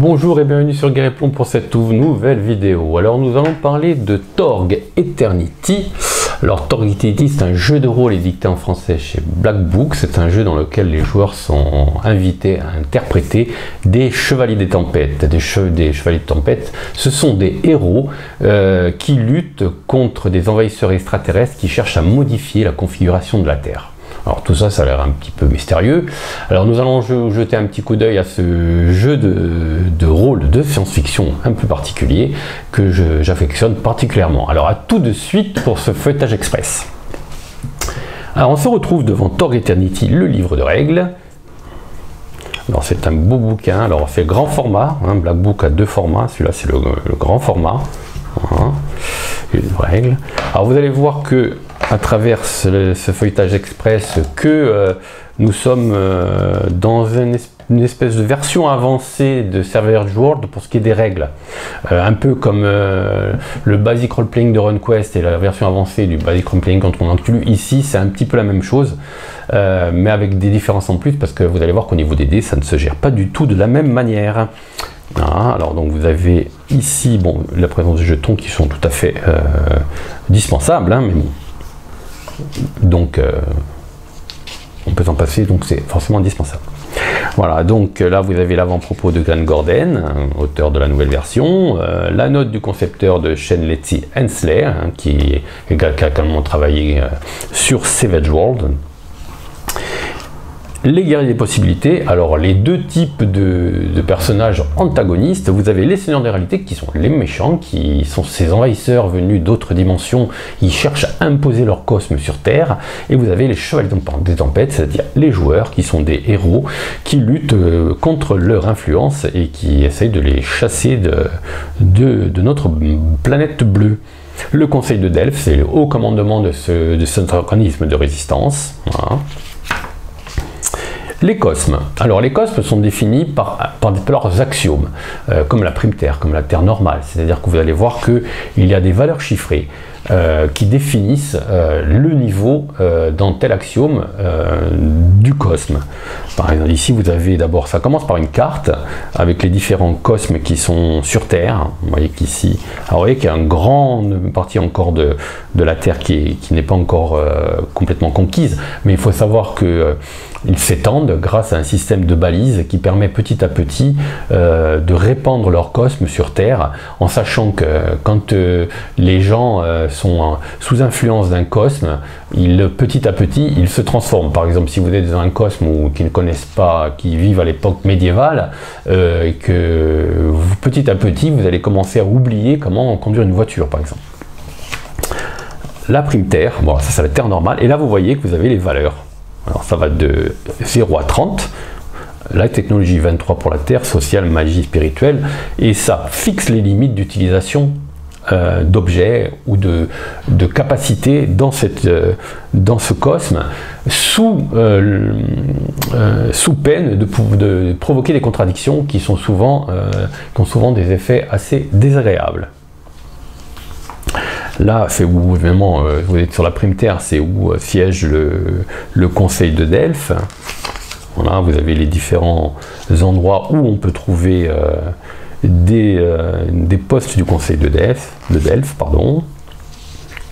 Bonjour et bienvenue sur Guerre et Plomb pour cette nouvelle vidéo. Alors nous allons parler de Torg Eternity. Alors Torg Eternity, c'est un jeu de rôle édité en français chez Black Book. C'est un jeu dans lequel les joueurs sont invités à interpréter des chevaliers des tempêtes. Des chevaliers de tempête, ce sont des héros qui luttent contre des envahisseurs extraterrestres qui cherchent à modifier la configuration de la Terre. Alors tout ça, ça a l'air un petit peu mystérieux. Alors nous allons jeter un petit coup d'œil à ce jeu de rôle de science-fiction un peu particulier que j'affectionne particulièrement. Alors à tout de suite pour ce feuilletage express. Alors on se retrouve devant Torg Eternity, le livre de règles. Alors c'est un beau bouquin, alors c'est grand format, hein, Black Book a deux formats, celui-là c'est le grand format. Voilà. Règles. Alors vous allez voir que à travers ce feuilletage express que nous sommes dans une espèce de version avancée de Savage World pour ce qui est des règles. Un peu comme le Basic Role-Playing de RunQuest et la version avancée du Basic Role-Playing quand on inclut ici, c'est un petit peu la même chose, mais avec des différences en plus parce que vous allez voir qu'au niveau des dés, ça ne se gère pas du tout de la même manière. Voilà, alors donc vous avez ici bon, la présence de jetons qui sont tout à fait dispensables, hein, mais bon. Donc on peut s'en passer, donc c'est forcément indispensable. Voilà, donc là vous avez l'avant-propos de Grant Gordon, auteur de la nouvelle version, la note du concepteur de Shane Letty Hensley, hein, qui a également travaillé sur Savage World. Les guerriers des possibilités, alors les deux types de personnages antagonistes, vous avez les seigneurs des réalités qui sont les méchants, qui sont ces envahisseurs venus d'autres dimensions, ils cherchent à imposer leur cosme sur Terre, et vous avez les chevaliers des tempêtes, c'est-à-dire les joueurs qui sont des héros qui luttent contre leur influence et qui essayent de les chasser de notre planète bleue. Le conseil de Delphes, c'est le haut commandement de cet organisme de résistance. Voilà. Les cosmes. Alors les cosmes sont définis par leurs axiomes, comme la prime Terre, comme la Terre normale. C'est-à-dire que vous allez voir qu'il y a des valeurs chiffrées qui définissent le niveau dans tel axiome du cosme. Par exemple, ici vous avez d'abord, ça commence par une carte avec les différents cosmes qui sont sur Terre. Vous voyez qu'ici, vous voyez qu'il y a une grande partie encore de la Terre qui n'est pas encore complètement conquise, mais il faut savoir que ils s'étendent grâce à un système de balises qui permet petit à petit de répandre leur cosme sur Terre, en sachant que quand les gens sont sous influence d'un cosme, petit à petit, ils se transforment. Par exemple, si vous êtes dans un cosme qui ne connaissent pas, qui vivent à l'époque médiévale, et que petit à petit, vous allez commencer à oublier comment conduire une voiture, par exemple. La prime Terre, bon, ça c'est la Terre normale, et là vous voyez que vous avez les valeurs. Alors ça va de 0 à 30, la technologie 23 pour la Terre, sociale, magie, spirituelle, et ça fixe les limites d'utilisation d'objets ou de capacités dans ce cosme, sous peine de provoquer des contradictions qui ont souvent des effets assez désagréables. Là, c'est où vraiment, vous êtes sur la prime Terre, c'est où siège le conseil de Delphes. Voilà, vous avez les différents endroits où on peut trouver des postes du conseil de Delphes, pardon.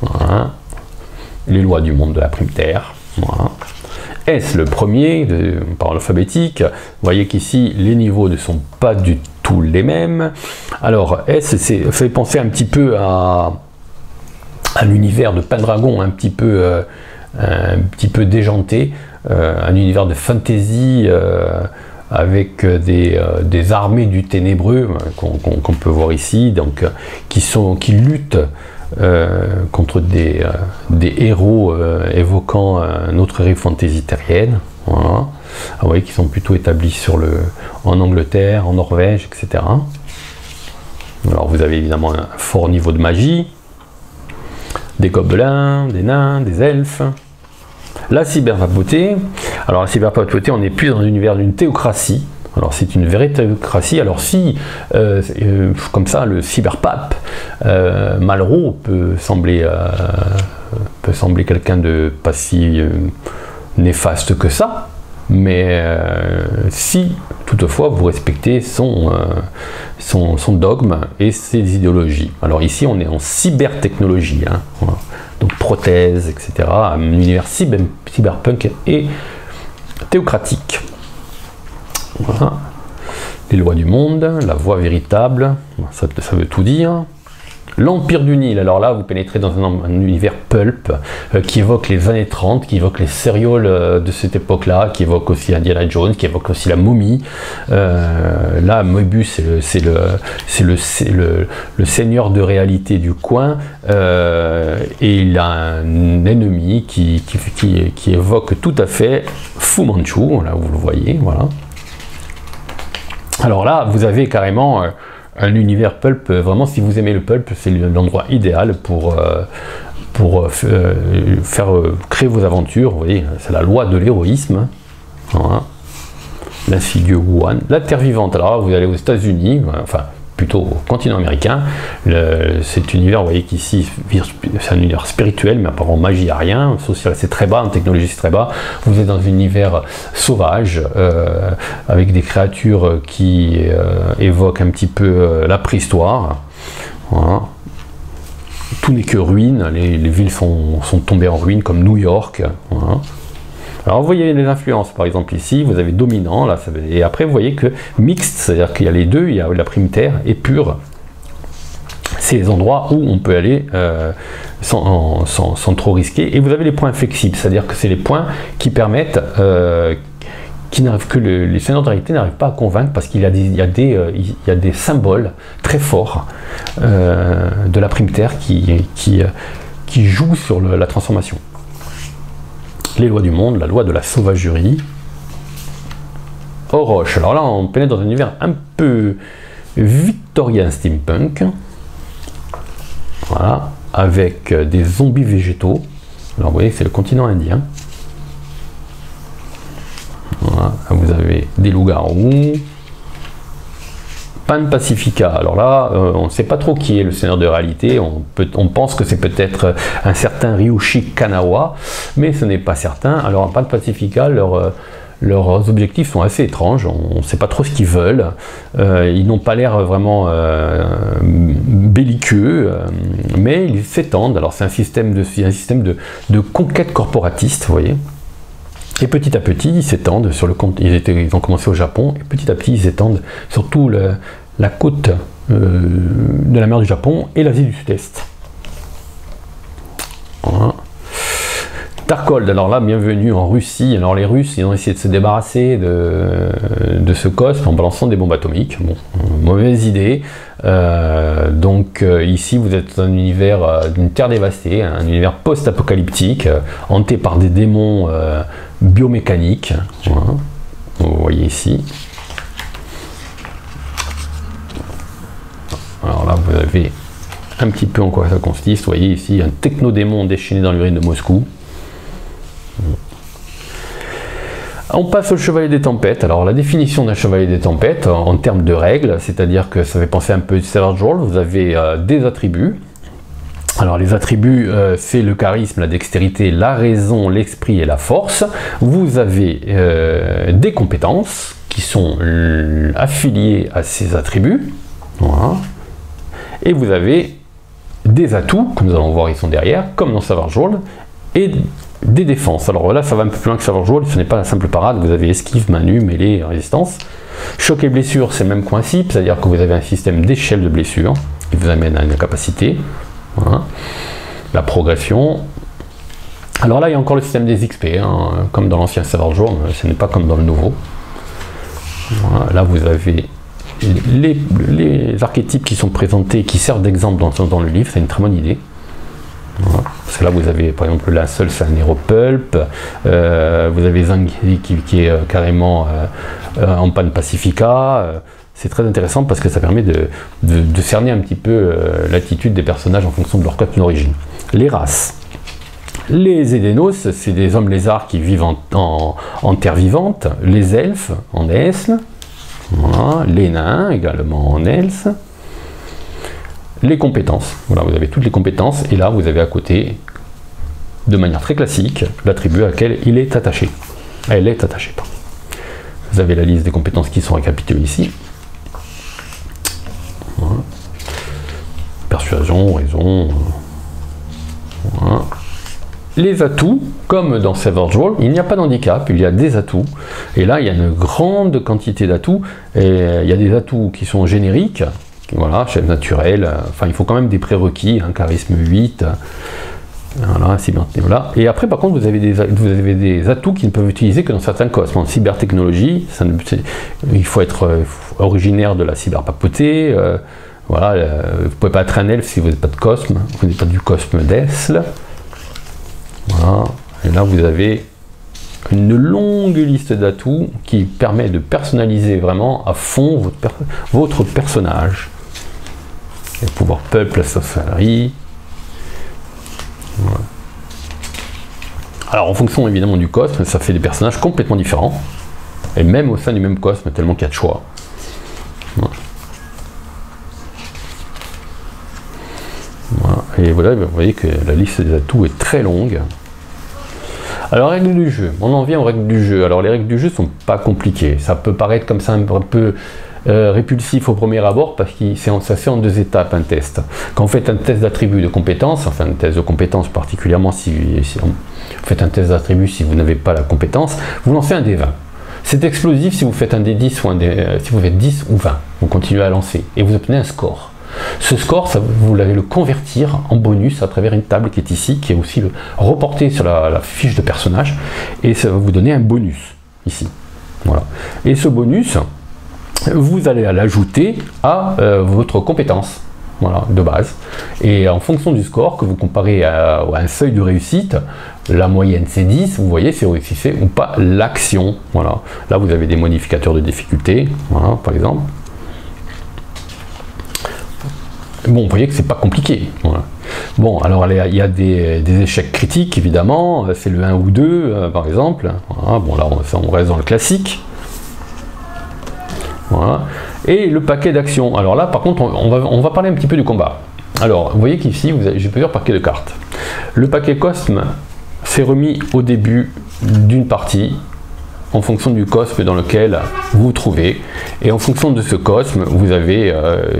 Voilà. Les lois du monde de la prime Terre. Voilà. S, le premier, par alphabétique. Vous voyez qu'ici, les niveaux ne sont pas du tout les mêmes. Alors, S, fait penser un petit peu à l'univers de Pendragon, un petit peu déjanté, un univers de fantasy avec des armées du ténébreux qu'on peut voir ici, donc qui luttent contre des héros évoquant notre rive fantasy terrienne. Voilà. Vous voyez qu'ils sont plutôt établis en Angleterre, en Norvège, etc. Alors vous avez évidemment un fort niveau de magie, des gobelins, des nains, des elfes. La cyberpapauté. Alors la cyberpapauté, on n'est plus dans l'univers d'une théocratie. Alors c'est une vraie théocratie. Alors si, comme ça, le cyberpape, Malraux peut sembler quelqu'un de pas si néfaste que ça, mais si toutefois vous respectez son dogme et ses idéologies. Alors ici on est en cybertechnologie, hein, voilà. Donc prothèses, etc. Un univers cyberpunk et théocratique. Voilà. Les lois du monde, la voie véritable, ça veut tout dire. L'Empire du Nil, alors là vous pénétrez dans un univers pulp qui évoque les années 30, qui évoque les sérioles de cette époque-là, qui évoque aussi Indiana Jones, qui évoque aussi la momie. Là, Moebius, c'est le seigneur de réalité du coin, et il a un ennemi qui évoque tout à fait Fu Manchu, là vous le voyez, voilà. Alors là, vous avez carrément un univers pulp, vraiment si vous aimez le pulp, c'est l'endroit idéal pour créer vos aventures. Vous voyez, c'est la loi de l'héroïsme. Voilà. L'insidieux Wuhan. La Terre vivante, alors là, vous allez aux États-Unis, enfin plutôt au continent américain. Cet univers, vous voyez qu'ici, c'est un univers spirituel, mais apparemment magie, il n'y a rien. Social, c'est très bas, en technologie, c'est très bas. Vous êtes dans un univers sauvage, avec des créatures qui évoquent un petit peu la préhistoire. Voilà. Tout n'est que ruine, les villes sont tombées en ruine, comme New York. Voilà. Alors vous voyez les influences, par exemple ici, vous avez dominant, là, et après vous voyez que mixte, c'est-à-dire qu'il y a les deux, il y a la primitaire et pure. C'est les endroits où on peut aller sans trop risquer. Et vous avez les points flexibles, c'est-à-dire que c'est les points qui permettent, que les seigneurs de réalité n'arrivent pas à convaincre, parce qu'il y a des symboles très forts de la primitaire qui jouent sur la transformation. Les lois du monde, la loi de la sauvagerie. Orochi. Alors là, on pénètre dans un univers un peu victorien steampunk. Voilà, avec des zombies végétaux. Alors vous voyez, c'est le continent indien. Voilà, vous avez des loups-garous. Pan Pacifica. Alors là, on ne sait pas trop qui est le seigneur de réalité. On pense que c'est peut-être un certain Ryushi Kanawa, mais ce n'est pas certain. Alors, Pan Pacifica, leurs objectifs sont assez étranges. On ne sait pas trop ce qu'ils veulent. Ils n'ont pas l'air vraiment belliqueux, mais ils s'étendent. Alors, c'est un système de conquête corporatiste, vous voyez. Et petit à petit, ils s'étendent sur le compte. Ils ont commencé au Japon, et petit à petit, ils s'étendent sur toute la côte de la mer du Japon et l'Asie du Sud-Est. Voilà. Darkhold, alors là, bienvenue en Russie. Alors les Russes, ils ont essayé de se débarrasser de ce cosme en balançant des bombes atomiques. Bon, mauvaise idée. Donc ici, vous êtes dans un univers d'une terre dévastée, un univers post-apocalyptique, hanté par des démons biomécaniques. Voilà. Vous voyez ici. Alors là, vous avez un petit peu en quoi ça consiste. Vous voyez ici un technodémon déchaîné dans l'urine de Moscou. On passe au Chevalier des Tempêtes. Alors la définition d'un Chevalier des Tempêtes en termes de règles, c'est-à-dire que ça fait penser un peu à Savage World. Vous avez des attributs. Alors les attributs, c'est le charisme, la dextérité, la raison, l'esprit et la force. Vous avez des compétences qui sont affiliées à ces attributs. Voilà. Et vous avez des atouts, que nous allons voir, ils sont derrière, comme dans Savage World, et des défenses. Alors là, ça va un peu plus loin que Savage World, ce n'est pas la simple parade, vous avez esquive, manu, mêlée, résistance. Choc et blessure, c'est le même principe, c'est-à-dire que vous avez un système d'échelle de blessure, qui vous amène à une capacité. Voilà. La progression. Alors là, il y a encore le système des XP, hein, comme dans l'ancien Savage World, ce n'est pas comme dans le nouveau. Voilà. Là, vous avez les archétypes qui sont présentés, qui servent d'exemple dans le livre, c'est une très bonne idée. Voilà. Parce que là, vous avez par exemple le linceul, c'est un héropulp. Vous avez Zhang qui est carrément en Pan Pacifica. C'est très intéressant parce que ça permet de cerner un petit peu l'attitude des personnages en fonction de leur cote d'origine. Les races. Les Édénos, c'est des hommes lézards qui vivent en terre vivante. Les elfes, en Esle. Voilà. Les nains, également en Else. Les compétences. Voilà, vous avez toutes les compétences. Et là, vous avez à côté, de manière très classique, l'attribut à laquelle il est attaché. Elle est attachée, pardon. Vous avez la liste des compétences qui sont récapitulées ici. Voilà. Persuasion, raison. Voilà. Les atouts, comme dans Savage World, il n'y a pas d'handicap, il y a des atouts. Et là, il y a une grande quantité d'atouts. Et il y a des atouts qui sont génériques. Voilà, chef naturel. Enfin, il faut quand même des prérequis. Hein, charisme 8. Voilà, voilà. Et après, par contre, vous avez des atouts qui ne peuvent utiliser que dans certains cosmes. En cybertechnologie, il faut être originaire de la cyberpapauté. Voilà, vous ne pouvez pas être un elfe si vous n'êtes pas de cosme. Vous n'êtes pas du cosme d'Esle. Voilà, et là vous avez une longue liste d'atouts qui permet de personnaliser vraiment à fond votre personnage. Et pouvoir peuple la sorcellerie. Voilà. Alors en fonction évidemment du cosme, ça fait des personnages complètement différents. Et même au sein du même cosme, tellement qu'il y a de choix. Voilà. Voilà. Et voilà, vous voyez que la liste des atouts est très longue. Alors, règles du jeu. On en vient aux règles du jeu. Alors, les règles du jeu sont pas compliquées. Ça peut paraître comme ça un peu répulsif au premier abord parce que ça se fait en 2 étapes, un test. Quand vous faites un test d'attribut de compétence, enfin un test de compétence particulièrement si vous faites un test d'attribut si vous n'avez pas la compétence, vous lancez un D20. C'est explosif si vous faites un D10 ou si vous faites 10 ou 20. Vous continuez à lancer et vous obtenez un score. Ce score, vous allez le convertir en bonus à travers une table qui est ici, qui est aussi reportée sur la fiche de personnage, et ça va vous donner un bonus ici. Voilà. Et ce bonus, vous allez l'ajouter à votre compétence, voilà, de base. Et en fonction du score que vous comparez à un seuil de réussite, la moyenne c'est 10, vous voyez si vous réussissez ou pas l'action. Voilà. Là vous avez des modificateurs de difficulté, voilà, par exemple. Bon, vous voyez que c'est pas compliqué. Voilà. Bon, alors il y a des échecs critiques, évidemment. C'est le 1 ou 2, par exemple. Voilà. Bon, là, on reste dans le classique. Voilà. Et le paquet d'actions. Alors là, par contre, on va parler un petit peu du combat. Alors, vous voyez qu'ici, j'ai plusieurs paquets de cartes. Le paquet Cosme s'est remis au début d'une partie, en fonction du cosme dans lequel vous vous trouvez. Et en fonction de ce cosme, vous avez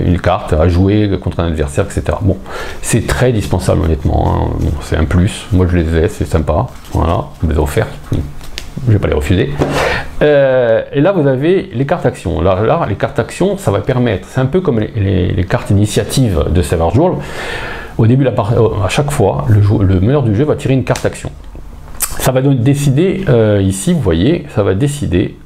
une carte à jouer contre un adversaire, etc. Bon, c'est très dispensable honnêtement. Hein. Bon, c'est un plus. Moi je les ai, c'est sympa. Voilà, on me les a offerts. Je vais pas les refuser. Et là, vous avez les cartes actions. Là, les cartes actions, ça va permettre, c'est un peu comme les cartes initiatives de Savage World. Au début, à chaque fois, le meneur du jeu va tirer une carte action. Ça va donc décider, ici, vous voyez, ça va décider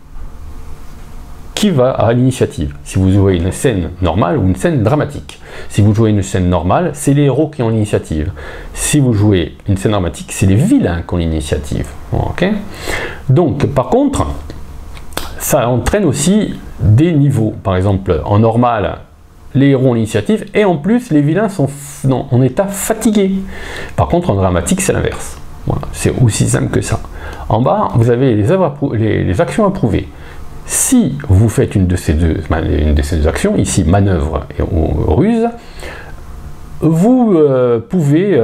qui va à l'initiative. Si vous jouez une scène normale ou une scène dramatique. Si vous jouez une scène normale, c'est les héros qui ont l'initiative. Si vous jouez une scène dramatique, c'est les vilains qui ont l'initiative. Okay. Donc, par contre, ça entraîne aussi des niveaux. Par exemple, en normal, les héros ont l'initiative et en plus, les vilains sont en état fatigué. Par contre, en dramatique, c'est l'inverse. Voilà, c'est aussi simple que ça. En bas, vous avez les actions approuvées. Si vous faites une de ces deux actions, ici manœuvre et ruse, vous pouvez,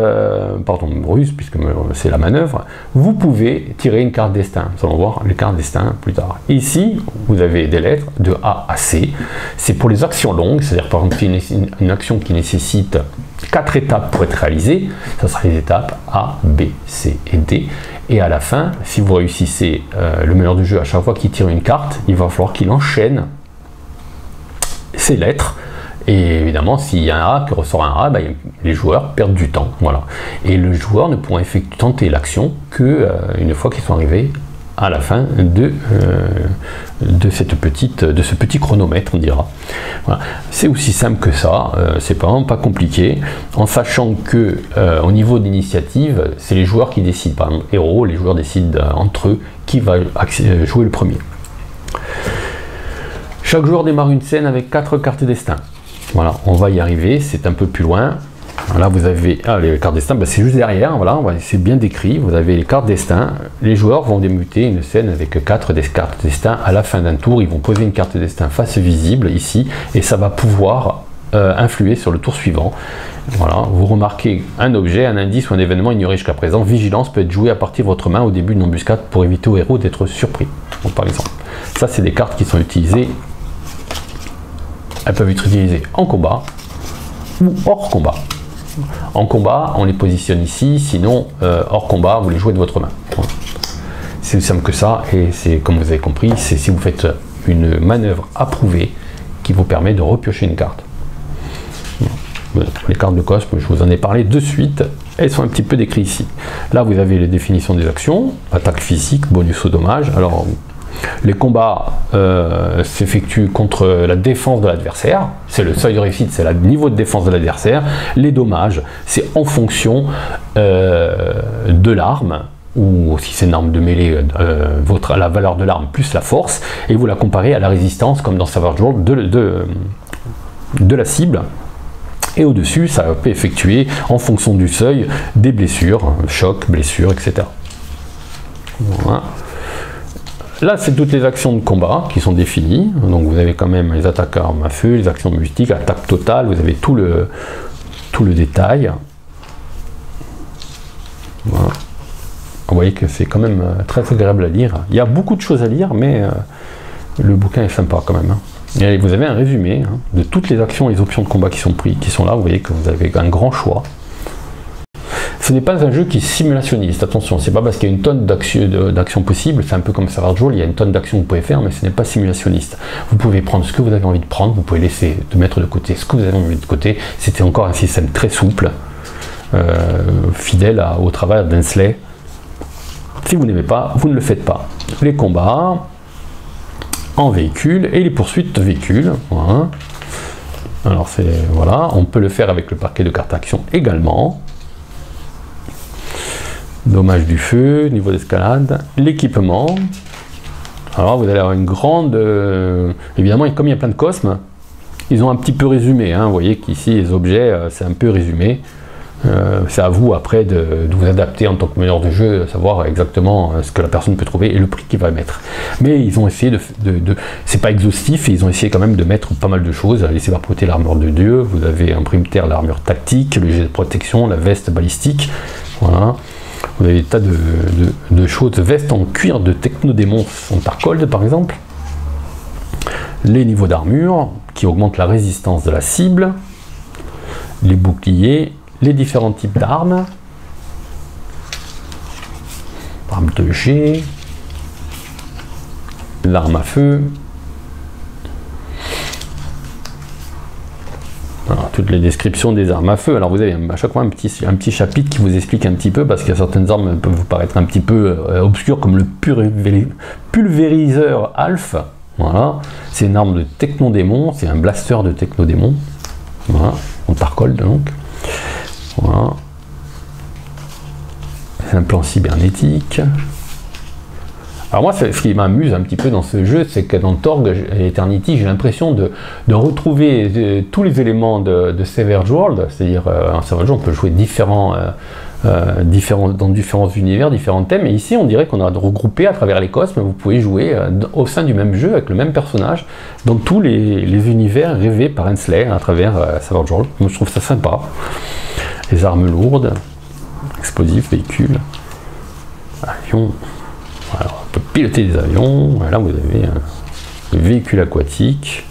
pardon, ruse puisque c'est la manœuvre, vous pouvez tirer une carte destin. Nous allons voir les cartes destin plus tard. Ici, vous avez des lettres de A à C. C'est pour les actions longues, c'est-à-dire par exemple une action qui nécessite 4 étapes pour être réalisée, ça sera les étapes A, B, C et D. Et à la fin, si vous réussissez le meneur du jeu, à chaque fois qu'il tire une carte, il va falloir qu'il enchaîne ces lettres. Et évidemment, s'il y a un A qui ressort un A, ben, les joueurs perdent du temps. Voilà. Et le joueur ne pourra tenter l'action que une fois qu'ils sont arrivés à la fin de ce petit chronomètre, on dira. Voilà. C'est aussi simple que ça, c'est vraiment pas compliqué, en sachant que au niveau d'initiative, c'est les joueurs qui décident. Par exemple, héros, les joueurs décident entre eux qui va jouer le premier. Chaque joueur démarre une scène avec 4 cartes destin. Voilà, on va y arriver, c'est un peu plus loin. Là, vous avez les cartes destin, ben, c'est juste derrière, voilà, c'est bien décrit. Vous avez les cartes destin. Les joueurs vont débuter une scène avec 4 cartes destin. À la fin d'un tour, ils vont poser une carte destin face visible ici, et ça va pouvoir influer sur le tour suivant. Voilà, vous remarquez un objet, un indice ou un événement ignoré jusqu'à présent. Vigilance peut être joué à partir de votre main au début d'une embuscade pour éviter au héros d'être surpris, par exemple. Ça, c'est des cartes qui sont utilisées. Elles peuvent être utilisées en combat ou hors combat. En combat, on les positionne ici, sinon hors combat, vous les jouez de votre main. C'est aussi simple que ça, et c'est comme vous avez compris, c'est si vous faites une manœuvre approuvée qui vous permet de repiocher une carte. Les cartes de Cosme, je vous en ai parlé de suite, elles sont un petit peu décrites ici. Là, vous avez les définitions des actions, attaque physique, bonus au dommage. Alors, les combats s'effectuent contre la défense de l'adversaire, c'est le seuil de réussite, c'est le niveau de défense de l'adversaire. Les dommages, c'est en fonction de l'arme, ou si c'est une arme de mêlée, la valeur de l'arme plus la force, et vous la comparez à la résistance, comme dans Savage World, de la cible. Et au-dessus, ça peut effectuer, en fonction du seuil, des blessures, chocs, blessures, etc. Voilà. Là, c'est toutes les actions de combat qui sont définies. Donc vous avez quand même les attaques à armes à feu, les actions mystiques, attaque totale, vous avez tout le détail. Voilà. Vous voyez que c'est quand même très agréable à lire. Il y a beaucoup de choses à lire, mais le bouquin est sympa quand même. Et vous avez un résumé de toutes les actions et les options de combat qui sont là. Vous voyez que vous avez un grand choix. Ce n'est pas un jeu qui est simulationniste, attention, c'est pas parce qu'il y a une tonne d'actions possibles, c'est un peu comme Savage World, il y a une tonne d'actions que vous pouvez faire, mais ce n'est pas simulationniste. Vous pouvez prendre ce que vous avez envie de prendre, vous pouvez laisser de mettre de côté ce que vous avez envie de côté. C'était encore un système très souple, fidèle au travail d'Hensley. Si vous n'aimez pas, vous ne le faites pas. Les combats en véhicule et les poursuites de véhicules. Voilà. Alors voilà, on peut le faire avec le paquet de cartes action également. Dommage du feu, niveau d'escalade, l'équipement. Alors vous allez avoir une grande... évidemment, comme il y a plein de cosmes, ils ont un petit peu résumé. Vous voyez qu'ici, les objets, c'est un peu résumé. C'est à vous après de vous adapter en tant que meneur de jeu, savoir exactement ce que la personne peut trouver et le prix qu'il va mettre. Mais ils ont essayé c'est pas exhaustif, et ils ont essayé quand même de mettre pas mal de choses. Laissez vapoter l'armure de Dieu, vous avez un primetaire, l'armure tactique, le jet de protection, la veste balistique, voilà. Vous avez des tas de choses, vestes en cuir de technodémon en Tarkold par exemple. Les niveaux d'armure qui augmentent la résistance de la cible, les boucliers, les différents types d'armes, arme de jet, l'arme à feu, alors, toutes les descriptions des armes à feu. Alors vous avez à chaque fois un petit chapitre qui vous explique un petit peu, parce qu'il y a certaines armes qui peuvent vous paraître un petit peu obscures, comme le pulvériseur Alf. Voilà, c'est une arme de technodémon, c'est un blaster de technodémon. Voilà, en Tarkold donc. Voilà. C'est un plan cybernétique. Alors moi, ce qui m'amuse un petit peu dans ce jeu, c'est que dans Torg et Eternity, j'ai l'impression de retrouver tous les éléments de Savage World. C'est-à-dire, en Savage World, on peut jouer dans différents univers, différents thèmes. Et ici, on dirait qu'on a regroupé à travers les cosmes. Vous pouvez jouer au sein du même jeu, avec le même personnage, dans tous les univers rêvés par Hensley à travers Savage World. Moi, je trouve ça sympa. Les armes lourdes, explosifs, véhicules, avions. Alors, on peut piloter des avions. Voilà, vous avez un véhicule aquatique.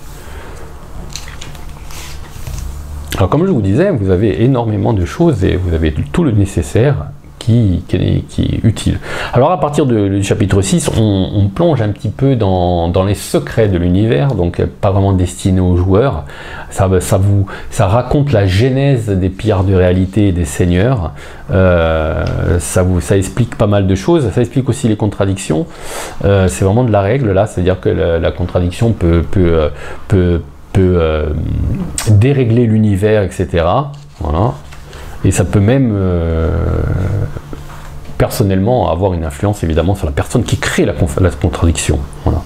Alors, comme je vous disais, vous avez énormément de choses et vous avez tout le nécessaire qui est utile. Alors, à partir du chapitre 6, on plonge un petit peu dans les secrets de l'univers, donc pas vraiment destiné aux joueurs. Ça raconte la genèse des pillards de réalité et des seigneurs. Ça explique pas mal de choses. Ça explique aussi les contradictions. C'est vraiment de la règle là, c'est-à-dire que la contradiction peut dérégler l'univers, etc. Voilà. Et ça peut même personnellement avoir une influence évidemment sur la personne qui crée la contradiction. Voilà.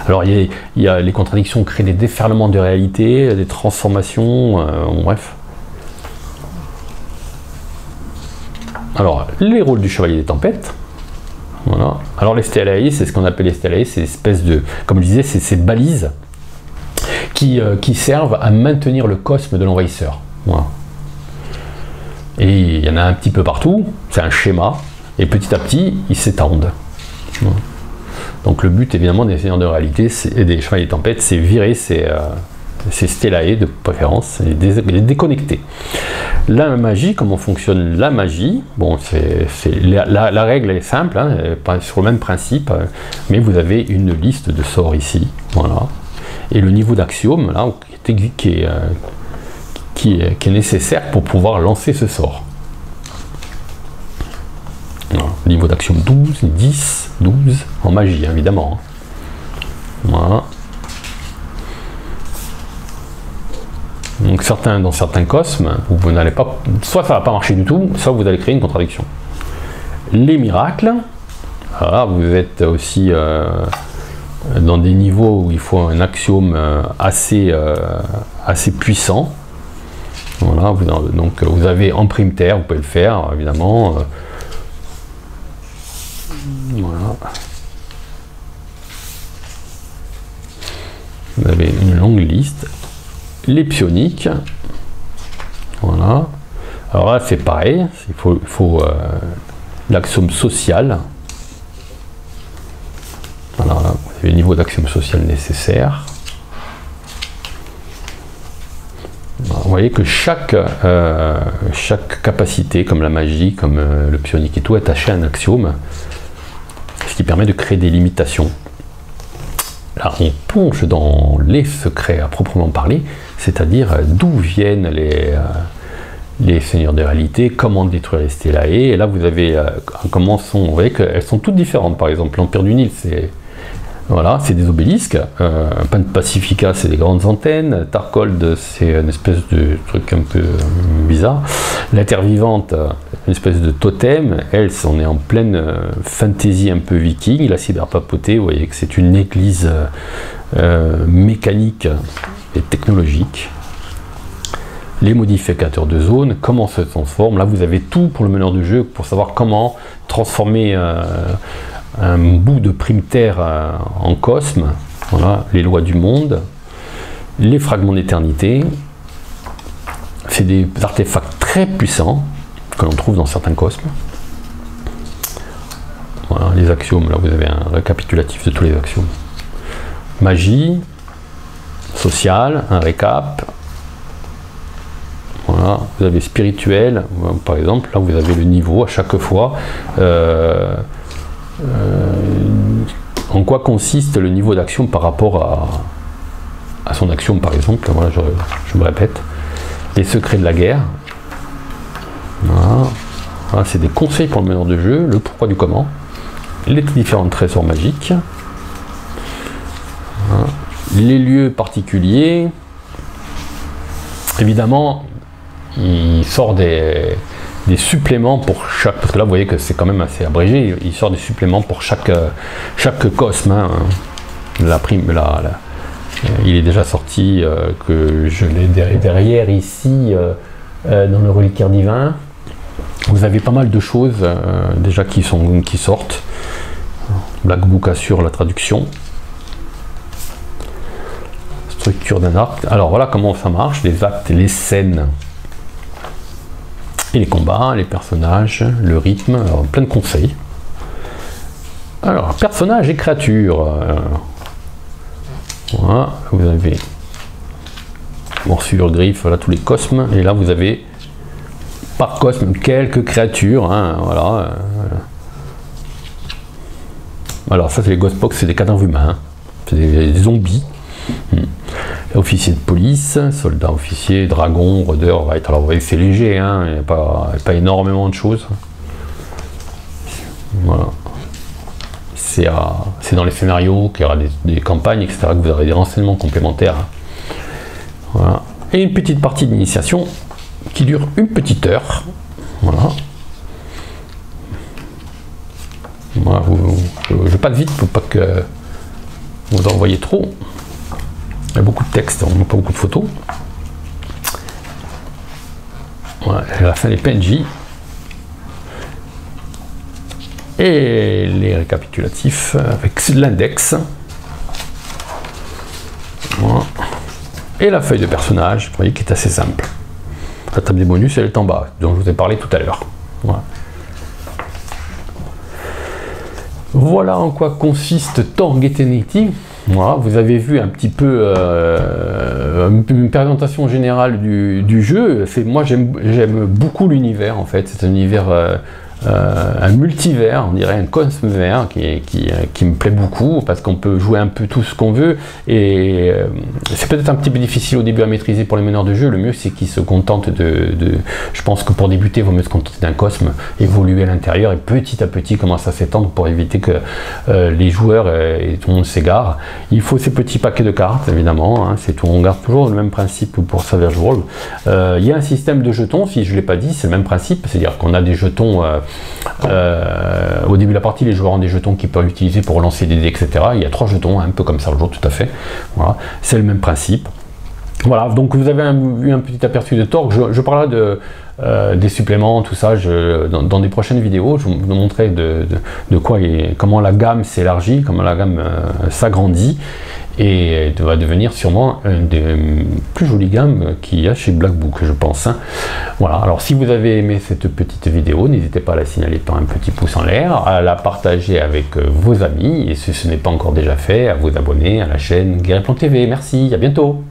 Alors il y a les contradictions créent des déferlements de réalité, des transformations, bref. Alors les rôles du chevalier des tempêtes. Voilà. Alors les Stellae, c'est ce qu'on appelle les Stellae, c'est espèce de, comme je disais, c'est ces balises qui servent à maintenir le cosme de l'envahisseur. Voilà. Et il y en a un petit peu partout, c'est un schéma, et petit à petit, ils s'étendent. Donc le but évidemment des seigneurs de réalité et des chevaliers tempêtes, c'est virer ces stellae de préférence, les déconnecter. La magie, comment fonctionne la magie? Bon, la règle est simple, hein, pas sur le même principe, mais vous avez une liste de sorts ici, voilà. Et le niveau d'axiome là qui est nécessaire pour pouvoir lancer ce sort. Voilà. Niveau d'axiome 12, 10, 12 en magie, évidemment. Voilà. Donc dans certains cosmes, vous n'allez pas, soit ça va pas marcher du tout, soit vous allez créer une contradiction. Les miracles, voilà, vous êtes aussi dans des niveaux où il faut un axiome assez puissant. Voilà, donc vous avez en prime terre, vous pouvez le faire évidemment. Voilà. Vous avez une longue liste. Les psioniques, voilà. Alors là c'est pareil, il faut l'axiome social. Voilà, vous avez le niveau d'axiome social nécessaire. Voilà, vous voyez que chaque capacité, comme la magie, comme le psionique et tout, est attaché à un axiome, ce qui permet de créer des limitations. Là, on plonge dans les secrets à proprement parler, c'est-à-dire d'où viennent les seigneurs de réalité, comment détruire les stellae. Et là, vous avez vous voyez qu'elles sont toutes différentes. Par exemple, l'Empire du Nil, c'est voilà, c'est des obélisques. Pan Pacifica, c'est des grandes antennes. Tarkold, c'est une espèce de truc un peu bizarre. La Terre Vivante, une espèce de totem. Elle, on est en pleine fantasy un peu viking. La Cyberpapauté, vous voyez que c'est une église mécanique et technologique. Les modificateurs de zone, comment ça se transforme. Là, vous avez tout pour le meneur de jeu pour savoir comment transformer un bout de prime terre en cosme. Voilà, les lois du monde, les fragments d'éternité. C'est des artefacts très puissants que l'on trouve dans certains cosmes. Voilà, les axiomes, là vous avez un récapitulatif de tous les axiomes. Magie, social, un récap. Voilà, vous avez spirituel, par exemple, là vous avez le niveau à chaque fois. En quoi consiste le niveau d'action par rapport à son action, par exemple. Voilà, je me répète. Les secrets de la guerre. Voilà. Voilà, c'est des conseils pour le meneur de jeu, le pourquoi du comment, les différents trésors magiques, voilà. Les lieux particuliers. Évidemment, il sort des suppléments pour chaque, parce que là vous voyez que c'est quand même assez abrégé, il sort des suppléments pour chaque cosme, hein. Il est déjà sorti, que je l'ai derrière ici, dans le reliquaire divin. Vous avez pas mal de choses déjà qui sortent. Black Book assure la traduction. Structure d'un arc. Alors voilà comment ça marche, les actes, les scènes. Et les combats, les personnages, le rythme, alors, plein de conseils. Alors, personnages et créatures. Voilà, vous avez morsure, griffe, voilà tous les cosmes. Et là, vous avez par cosme quelques créatures. Hein, voilà. Alors, ça, c'est les Ghostbox, c'est des cadavres humains. Hein. C'est des zombies. Officier de police, soldat, officier, dragon, rôdeur, right. Alors vous voyez c'est léger, hein, il n'y a pas énormément de choses. Voilà. C'est dans les scénarios qu'il y aura des campagnes, etc., que vous aurez des renseignements complémentaires. Voilà. Et une petite partie d'initiation qui dure une petite heure. Voilà. Voilà, je passe vite pour pas que vous en voyez trop. Il y a beaucoup de texte, on n'a pas beaucoup de photos. Voilà, à la fin les PNJ. Et les récapitulatifs avec l'index. Voilà. Et la feuille de personnage, vous voyez, qui est assez simple. La table des bonus, elle est en bas, dont je vous ai parlé tout à l'heure. Voilà. Voilà en quoi consiste Torg Eternity. Voilà, vous avez vu un petit peu une présentation générale du jeu. Moi j'aime beaucoup l'univers en fait, c'est un univers un multivers, on dirait un cosmevers qui me plaît beaucoup parce qu'on peut jouer un peu tout ce qu'on veut et c'est peut-être un petit peu difficile au début à maîtriser pour les meneurs de jeu. Le mieux c'est qu'ils se contentent je pense que pour débuter il vaut mieux se contenter d'un cosme, évoluer à l'intérieur et petit à petit commencer à s'étendre pour éviter que les joueurs et tout le monde s'égare. Il faut ces petits paquets de cartes évidemment, hein, c'est tout. On garde toujours le même principe pour Savage World. Il y a un système de jetons, si je ne l'ai pas dit, c'est le même principe, c'est-à-dire qu'on a des jetons au début de la partie, les joueurs ont des jetons qu'ils peuvent utiliser pour lancer des dés, etc. Il y a 3 jetons, un peu comme ça le jour, tout à fait. Voilà, c'est le même principe. Voilà, donc vous avez eu un petit aperçu de Torg. Je parlerai des suppléments, tout ça, dans des prochaines vidéos, je vous montrerai de quoi comment la gamme s'élargit, comment la gamme s'agrandit et va devenir sûrement une des plus jolies gammes qu'il y a chez Black Book, je pense. Hein. Voilà, alors si vous avez aimé cette petite vidéo, n'hésitez pas à la signaler par un petit pouce en l'air, à la partager avec vos amis, et si ce n'est pas encore déjà fait, à vous abonner à la chaîne Guerriplon TV. Merci, à bientôt.